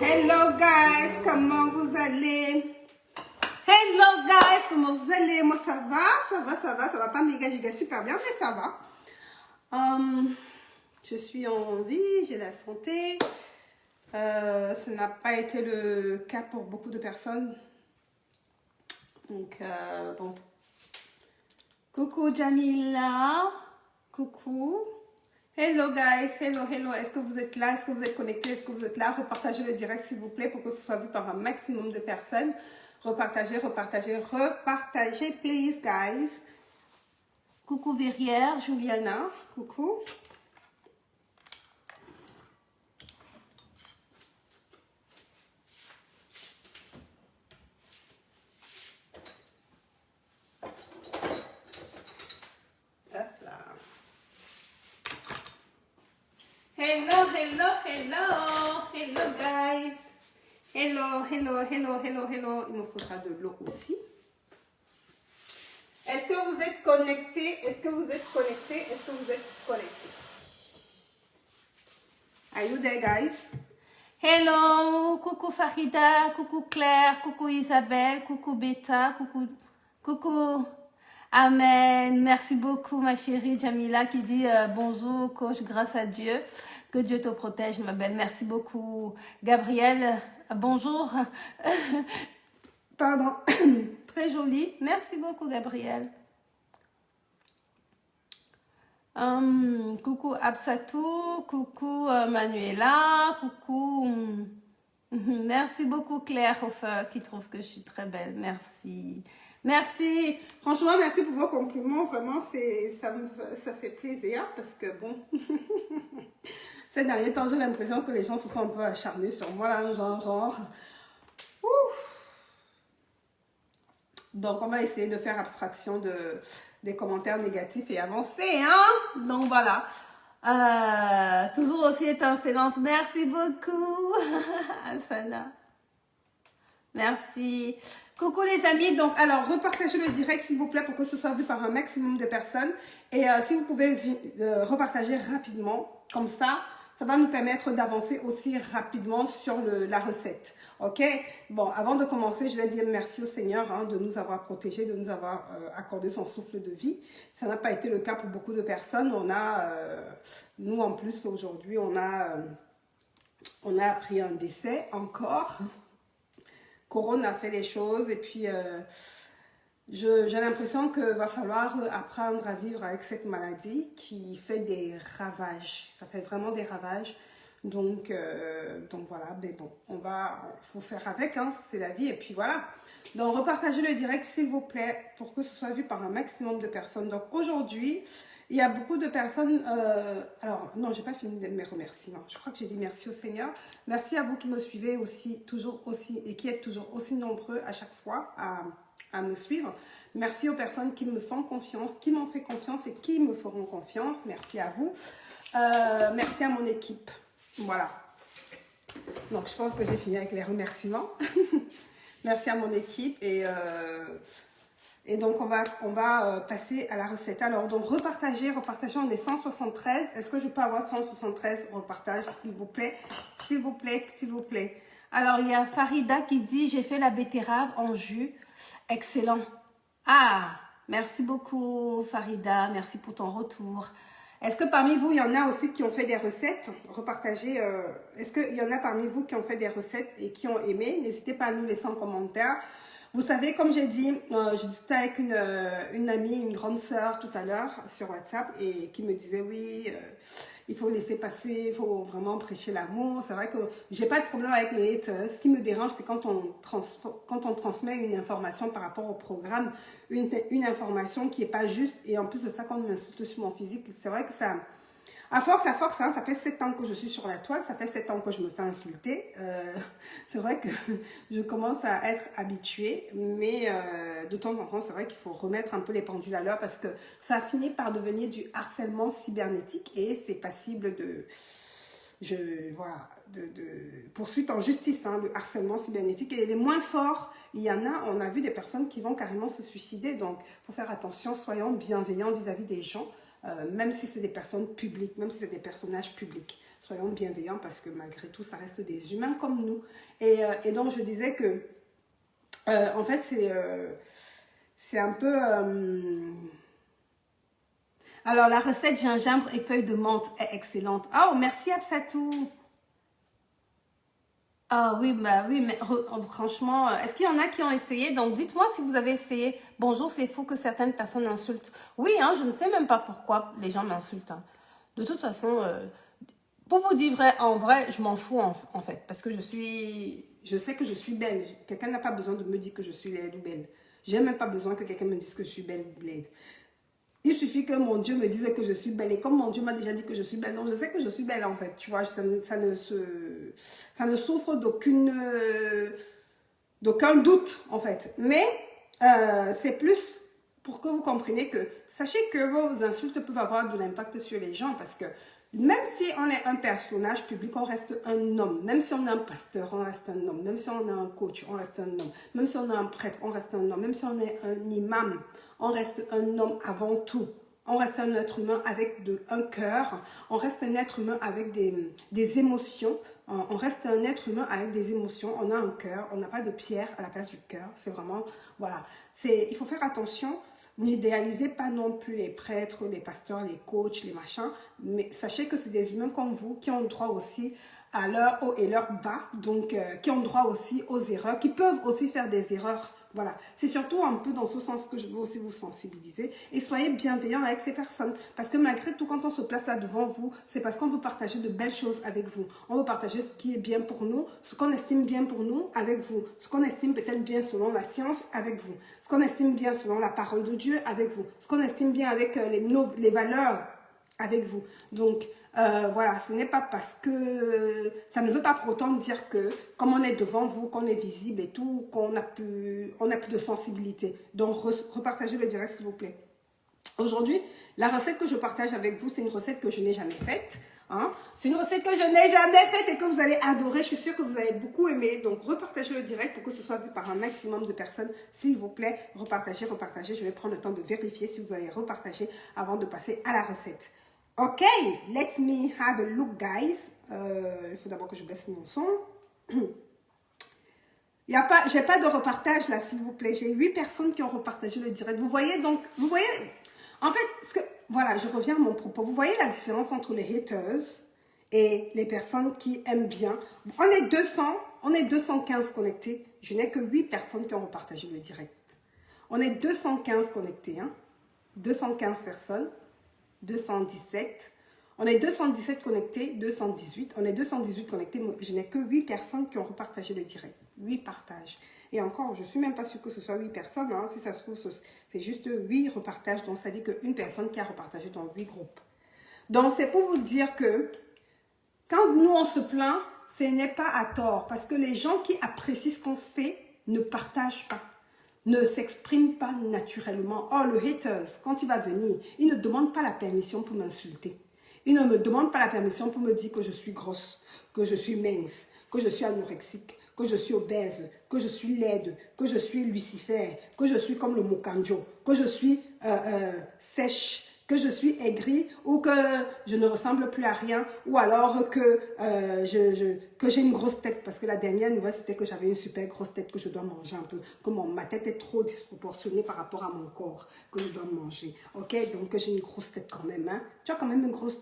Hello guys, comment vous allez? Hello guys, comment vous allez? Moi ça va pas méga giga super bien, mais ça va. Je suis en vie, j'ai la santé. Ça n'a pas été le cas pour beaucoup de personnes. Donc bon. Coucou Jamila, coucou. Hello guys, hello. Est-ce que vous êtes là? Est-ce que vous êtes connectés? Est-ce que vous êtes là? Repartagez le direct s'il vous plaît pour que ce soit vu par un maximum de personnes. Repartagez, please guys. Coucou Verrière, Juliana, coucou. Hello guys. Hello. Il me faudra de l'eau aussi. Est-ce que vous êtes connectés? Are you there guys? Hello, coucou Farida, coucou Claire, coucou Isabelle, coucou Beta, coucou. Amen. Merci beaucoup ma chérie Jamila qui dit bonjour coach, grâce à Dieu. Que Dieu te protège ma belle. Merci beaucoup. Gabrielle, bonjour. Pardon. Très jolie. Merci beaucoup Gabrielle. Coucou Absatou, coucou Manuela, coucou. Merci beaucoup Claire Hofer qui trouve que je suis très belle. Merci. Franchement, merci pour vos compliments. Vraiment, ça fait plaisir parce que bon, ces derniers temps, j'ai l'impression que les gens se sont un peu acharnés sur moi là, genre. Ouf. Donc, on va essayer de faire abstraction des commentaires négatifs et avancer, hein. Donc, voilà. Toujours aussi étincelante. Merci beaucoup, Asana. Merci. Coucou les amis, donc alors repartagez le direct s'il vous plaît pour que ce soit vu par un maximum de personnes et si vous pouvez repartager rapidement, comme ça va nous permettre d'avancer aussi rapidement sur la recette, ok? Bon, avant de commencer, je vais dire merci au Seigneur hein, de nous avoir protégés, de nous avoir accordé son souffle de vie. Ça n'a pas été le cas pour beaucoup de personnes. Nous en plus aujourd'hui, on a appris un décès encore. Corona a fait les choses et puis j'ai l'impression qu'il va falloir apprendre à vivre avec cette maladie qui fait des ravages. Ça fait vraiment des ravages. Donc voilà, mais bon, faut faire avec, hein, c'est la vie et puis voilà. Donc repartagez le direct s'il vous plaît pour que ce soit vu par un maximum de personnes. Donc aujourd'hui, il y a beaucoup de personnes, alors non, j'ai pas fini de mes remerciements. Je crois que j'ai dit merci au Seigneur. Merci à vous qui me suivez toujours aussi, et qui êtes toujours aussi nombreux à chaque fois à me suivre. Merci aux personnes qui me font confiance, qui m'ont fait confiance et qui me feront confiance. Merci à vous. Merci à mon équipe. Voilà. Donc je pense que j'ai fini avec les remerciements. Merci à mon équipe et donc, on va passer à la recette. Alors, donc, repartagez, on est 173. Est-ce que je peux avoir 173 repartages, s'il vous plaît? S'il vous plaît. Alors, il y a Farida qui dit, j'ai fait la betterave en jus. Excellent. Ah, merci beaucoup Farida. Merci pour ton retour. Est-ce que parmi vous, il y en a aussi qui ont fait des recettes? Repartagez. Est-ce qu'il y en a parmi vous qui ont fait des recettes et qui ont aimé? N'hésitez pas à nous laisser en commentaire. Vous savez, comme j'ai dit, je discutais avec une amie, une grande sœur tout à l'heure sur WhatsApp et qui me disait oui, il faut laisser passer, il faut vraiment prêcher l'amour. C'est vrai que j'ai pas de problème avec les haters. Ce qui me dérange, c'est quand on transmet une information par rapport au programme, une information qui est pas juste et en plus de ça, quand on m'insulte sur mon physique, c'est vrai que ça... À force, hein, ça fait 7 ans que je suis sur la toile, ça fait 7 ans que je me fais insulter. C'est vrai que je commence à être habituée, mais de temps en temps, c'est vrai qu'il faut remettre un peu les pendules à l'heure parce que ça a fini par devenir du harcèlement cybernétique et c'est passible de poursuite en justice, hein, le harcèlement cybernétique. Et les moins forts, on a vu des personnes qui vont carrément se suicider. Donc, il faut faire attention, soyons bienveillants vis-à-vis des gens. même si c'est des personnes publiques, même si c'est des personnages publics. Soyons bienveillants parce que malgré tout, ça reste des humains comme nous. Et donc, je disais que, en fait, c'est un peu... Alors, la recette gingembre et feuilles de menthe est excellente. Oh, merci Absatou. Ah oui, bah oui, mais franchement, est-ce qu'il y en a qui ont essayé? Donc, dites-moi si vous avez essayé. Bonjour, c'est fou que certaines personnes insultent. Oui, hein, je ne sais même pas pourquoi les gens m'insultent. Hein. De toute façon, pour vous dire vrai, en vrai, je m'en fous en fait. Parce que je sais que je suis belle. Quelqu'un n'a pas besoin de me dire que je suis laide ou belle. J'ai même pas besoin que quelqu'un me dise que je suis belle ou laide. Il suffit que mon Dieu me dise que je suis belle. Et comme mon Dieu m'a déjà dit que je suis belle, donc je sais que je suis belle en fait. Tu vois, ça ne souffre d'aucun doute en fait. Mais c'est plus pour que vous compreniez que, sachez que vos insultes peuvent avoir de l'impact sur les gens parce que même si on est un personnage public, on reste un homme. Même si on est un pasteur, on reste un homme. Même si on est un coach, on reste un homme. Même si on est un prêtre, on reste un homme. Même si on est un imam, on reste un homme avant tout. On reste un être humain avec un cœur. On reste un être humain avec des émotions. On reste un être humain avec des émotions. On a un cœur. On n'a pas de pierre à la place du cœur. C'est vraiment... Voilà. Il faut faire attention. N'idéalisez pas non plus les prêtres, les pasteurs, les coachs, les machins. Mais sachez que c'est des humains comme vous qui ont droit aussi à leur haut et leur bas. Donc, qui ont droit aussi aux erreurs, qui peuvent aussi faire des erreurs. Voilà, c'est surtout un peu dans ce sens que je veux aussi vous sensibiliser et soyez bienveillants avec ces personnes parce que malgré tout, quand on se place là devant vous, c'est parce qu'on veut partager de belles choses avec vous. On veut partager ce qui est bien pour nous, ce qu'on estime bien pour nous avec vous, ce qu'on estime peut-être bien selon la science avec vous, ce qu'on estime bien selon la parole de Dieu avec vous, ce qu'on estime bien avec les valeurs avec vous. Donc, voilà, ce n'est pas parce que... Ça ne veut pas pour autant dire que, comme on est devant vous, qu'on est visible et tout, qu'on n'a plus de sensibilité. Donc, repartagez le direct, s'il vous plaît. Aujourd'hui, la recette que je partage avec vous, c'est une recette que je n'ai jamais faite. Hein? C'est une recette que je n'ai jamais faite et que vous allez adorer. Je suis sûre que vous allez beaucoup aimer. Donc, repartagez le direct pour que ce soit vu par un maximum de personnes. S'il vous plaît, repartagez, repartagez. Je vais prendre le temps de vérifier si vous allez repartager avant de passer à la recette. Ok, let me have a look, guys. Il faut d'abord que je baisse mon son. J'ai pas de repartage là, s'il vous plaît. J'ai 8 personnes qui ont repartagé le direct. Vous voyez donc, vous voyez, en fait, voilà, je reviens à mon propos. Vous voyez la différence entre les haters et les personnes qui aiment bien. On est 215 connectés. Je n'ai que 8 personnes qui ont repartagé le direct. On est 215 connectés, hein. 215 personnes. 217. On est 217 connectés, 218. On est 218 connectés. Je n'ai que 8 personnes qui ont repartagé le direct. 8 partages. Et encore, je ne suis même pas sûre que ce soit 8 personnes. Hein. Si ça se trouve, c'est juste 8 repartages. Donc, ça dit qu'une personne qui a repartagé dans 8 groupes. Donc, c'est pour vous dire que quand nous, on se plaint, ce n'est pas à tort. Parce que les gens qui apprécient ce qu'on fait ne partagent pas, ne s'exprime pas naturellement. Oh, le haters, quand il va venir, il ne demande pas la permission pour m'insulter. Il ne me demande pas la permission pour me dire que je suis grosse, que je suis mince, que je suis anorexique, que je suis obèse, que je suis laide, que je suis Lucifer, que je suis comme le Mokanjo, que je suis sèche, que je suis aigrie ou que je ne ressemble plus à rien ou alors que j'ai une grosse tête parce que la dernière nouvelle c'était que j'avais une super grosse tête que je dois manger un peu, que ma tête est trop disproportionnée par rapport à mon corps que je dois manger, ok, donc j'ai une grosse tête quand même, hein. Tu as quand même une grosse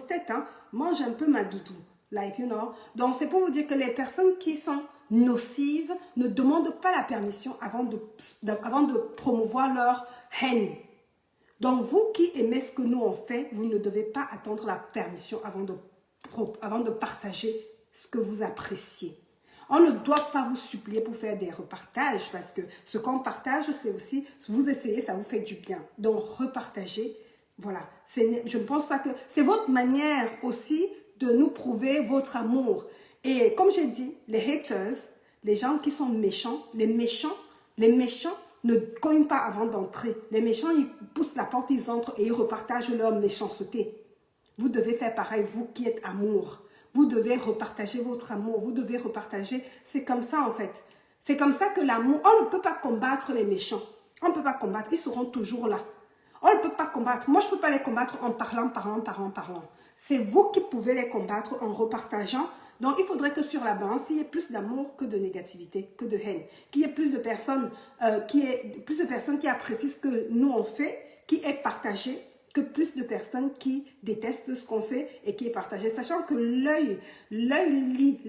tête, hein, mange un peu ma doudou, like you know. Donc c'est pour vous dire que les personnes qui sont nocives ne demandent pas la permission avant de promouvoir leur haine. Donc, vous qui aimez ce que nous on fait, vous ne devez pas attendre la permission avant de partager ce que vous appréciez. On ne doit pas vous supplier pour faire des repartages parce que ce qu'on partage, c'est aussi, vous essayez, ça vous fait du bien. Donc, repartagez, voilà. Je ne pense pas que... C'est votre manière aussi de nous prouver votre amour. Et comme j'ai dit, les haters, les gens qui sont méchants, les méchants ne cognent pas avant d'entrer. Les méchants, ils poussent la porte, ils entrent et ils repartagent leur méchanceté. Vous devez faire pareil, vous qui êtes amour. Vous devez repartager votre amour. Vous devez repartager. C'est comme ça, en fait. C'est comme ça que l'amour... On ne peut pas combattre les méchants. On ne peut pas combattre. Ils seront toujours là. On ne peut pas combattre. Moi, je ne peux pas les combattre en parlant. C'est vous qui pouvez les combattre en repartageant. Donc, il faudrait que sur la balance, il y ait plus d'amour que de négativité, que de haine. Qu'il y ait plus de personnes, qui apprécient ce que nous on fait, qui est partagé, que plus de personnes qui détestent ce qu'on fait et qui est partagé. Sachant que l'œil lit,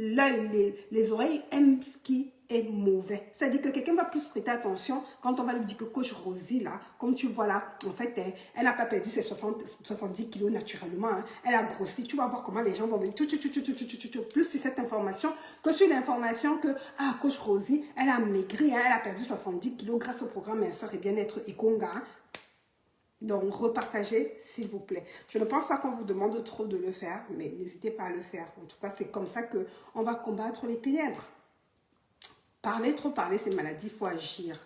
les oreilles aiment ce qui est mauvais. C'est-à-dire que quelqu'un va plus prêter attention quand on va lui dire que coach Rosie, là, comme tu vois là, en fait, elle n'a pas perdu ses 70 kilos naturellement. Hein. Elle a grossi. Tu vas voir comment les gens vont venir plus sur cette information que sur l'information que, ah, coach Rosie, elle a maigri, hein, elle a perdu 70 kilos grâce au programme Minceur et Bien-être Ikonga. Hein. Donc, repartagez, s'il vous plaît. Je ne pense pas qu'on vous demande trop de le faire, mais n'hésitez pas à le faire. En tout cas, c'est comme ça qu'on va combattre les ténèbres. Parler, trop parler, c'est maladie, il faut agir.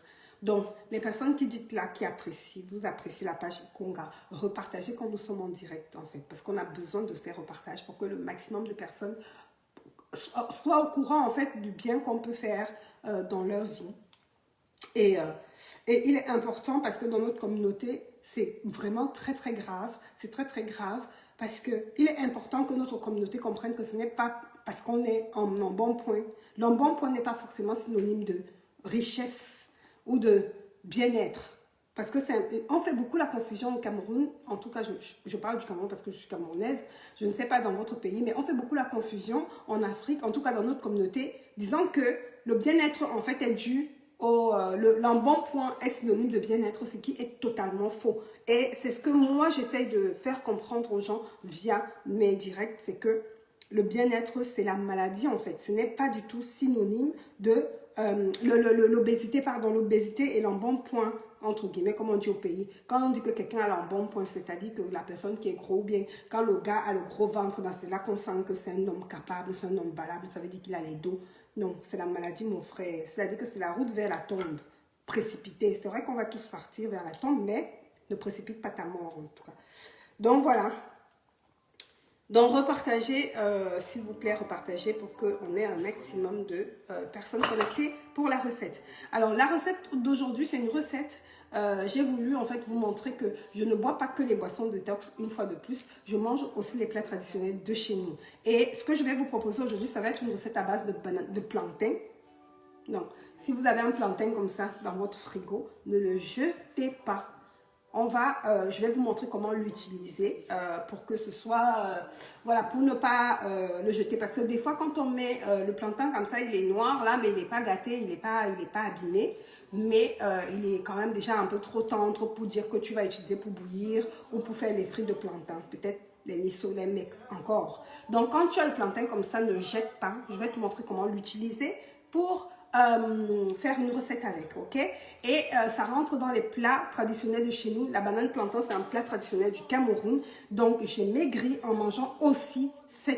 Donc, les personnes qui dites là, qui apprécient, vous appréciez la page Ikonga, repartagez quand nous sommes en direct, en fait. Parce qu'on a besoin de ces repartages pour que le maximum de personnes soient au courant, en fait, du bien qu'on peut faire dans leur vie. Et il est important parce que dans notre communauté, c'est vraiment très très grave. C'est très très grave parce qu'il est important que notre communauté comprenne que ce n'est pas parce qu'on est en bon point. L'embonpoint n'est pas forcément synonyme de richesse ou de bien-être. Parce que on fait beaucoup la confusion au Cameroun. En tout cas, je parle du Cameroun parce que je suis camerounaise. Je ne sais pas dans votre pays, mais on fait beaucoup la confusion en Afrique, en tout cas dans notre communauté, disant que le bien-être en fait est dû l'embonpoint est synonyme de bien-être, ce qui est totalement faux. Et c'est ce que moi j'essaye de faire comprendre aux gens via mes directs, c'est que le bien-être c'est la maladie en fait. Ce n'est pas du tout synonyme de l'obésité, pardon, l'obésité et l'embonpoint entre guillemets, comme on dit au pays. Quand on dit que quelqu'un a l'embonpoint, c'est-à-dire que la personne qui est gros, ou bien quand le gars a le gros ventre, c'est là qu'on sent que c'est un homme capable, c'est un homme valable, ça veut dire qu'il a les dos. Non, c'est la maladie, mon frère. C'est-à-dire que c'est la route vers la tombe, précipitée. C'est vrai qu'on va tous partir vers la tombe, mais ne précipite pas ta mort, en tout cas. Donc, voilà. Donc, repartagez, s'il vous plaît, repartagez pour qu'on ait un maximum de personnes connectées pour la recette. Alors, la recette d'aujourd'hui, c'est une recette. J'ai voulu, en fait, vous montrer que je ne bois pas que les boissons détox une fois de plus. Je mange aussi les plats traditionnels de chez nous. Et ce que je vais vous proposer aujourd'hui, ça va être une recette à base de plantain. Donc, si vous avez un plantain comme ça dans votre frigo, ne le jetez pas. Je vais vous montrer comment l'utiliser pour que ce soit, voilà, pour ne pas le jeter. Parce que des fois, quand on met le plantain comme ça, il est noir là, mais il n'est pas gâté, il n'est pas abîmé. Mais il est quand même déjà un peu trop tendre pour dire que tu vas utiliser pour bouillir ou pour faire les frites de plantain. Peut-être les miso, les mecs encore. Donc, quand tu as le plantain comme ça, ne jette pas. Je vais te montrer comment l'utiliser pour faire une recette avec, ok? Et ça rentre dans les plats traditionnels de chez nous. La banane plantain, c'est un plat traditionnel du Cameroun. Donc, j'ai maigri en mangeant aussi cette